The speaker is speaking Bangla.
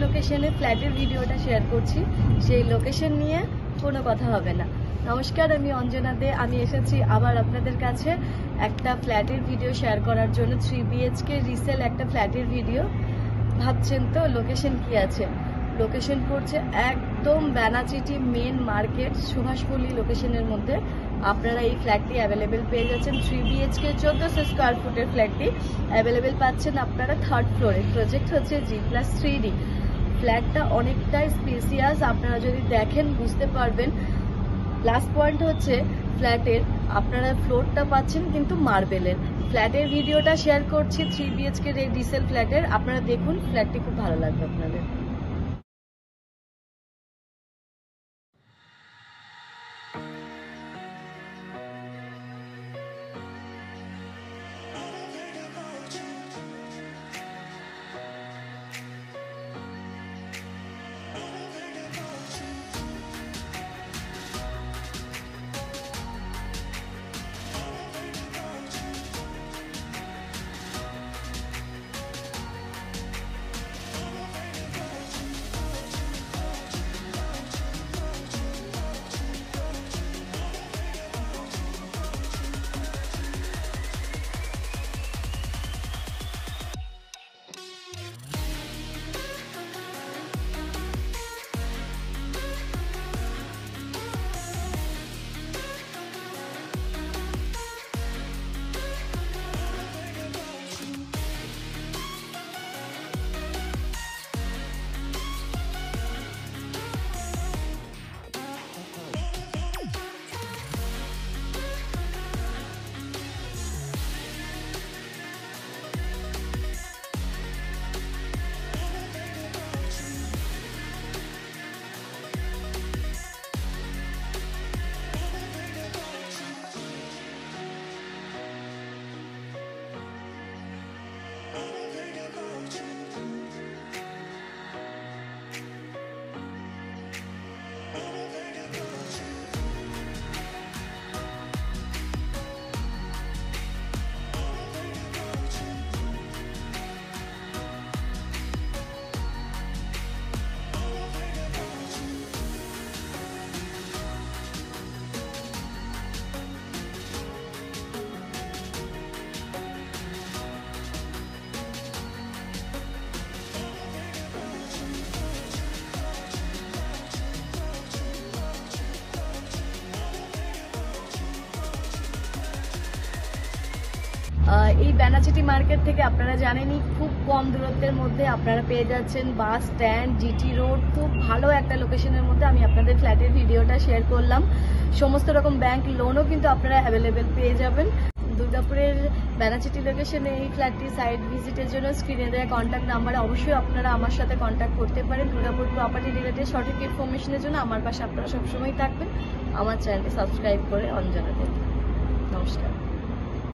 লোকেশনে ফ্ল্যাটের ভিডিওটা শেয়ার করছি, সেই লোকেশন নিয়ে কোনো কথা হবে না। নমস্কার, আমি অঞ্জনা দে। আমি এসেছি আবার আপনাদের কাছে একটা ফ্ল্যাটের ভিডিও শেয়ার করার জন্য। 3 BHK রিসেল একটা ফ্ল্যাটের ভিডিও। ভাবছেন তো লোকেশন কি আছে? লোকেশন পড়ছে একদম ব্যানাচিটি মেন মার্কেট, সুভাষপল্লী লোকেশনের মধ্যে আপনারা এই ফ্ল্যাটটি অ্যাভেলেবেল পেয়ে যাচ্ছেন। 3 BHK 1400 স্কোয়ার ফুটের ফ্ল্যাটটি অ্যাভেলেবেল পাচ্ছেন আপনারা 3rd ফ্লোরে। প্রজেক্ট হচ্ছে G+3D। ফ্ল্যাটটা অনেকটাই স্পেসিয়াস, আপনারা যদি দেখেন বুঝতে পারবেন। প্লাস পয়েন্ট হচ্ছে ফ্ল্যাটের আপনারা ফ্লোরটা পাচ্ছেন কিন্তু মার্বেলের। ফ্ল্যাটের ভিডিওটা শেয়ার করছি 3 BHK রিসেল ফ্ল্যাটের। আপনারা দেখুন, ফ্ল্যাটটি খুব ভালো লাগবে আপনাদের। এই ব্যানাচিটি মার্কেট থেকে আপনারা জানেনই খুব কম দূরত্বের মধ্যে আপনারা পেয়ে যাচ্ছেন বাস স্ট্যান্ড, GT রোড। খুব ভালো একটা লোকেশনের মধ্যে আমি আপনাদের ফ্ল্যাটের ভিডিওটা শেয়ার করলাম। সমস্ত রকম ব্যাংক লোনও কিন্তু আপনারা অ্যাভেলেবেল পেয়ে যাবেন। দুর্গাপুরের ব্যানাচিটি লোকেশনে এই ফ্ল্যাটটি সাইট ভিজিটের জন্য স্ক্রিনে দেওয়া কন্ট্যাক্ট নাম্বারে অবশ্যই আপনারা আমার সাথে কন্ট্যাক্ট করতে পারেন। দুর্গাপুর প্রপার্টি রিলেটেড সঠিক ইনফরমেশনের জন্য আমার পাশে আপনারা সবসময় থাকবেন। আমার চ্যানেলটি সাবস্ক্রাইব করে অঞ্জনা দেন। নমস্কার।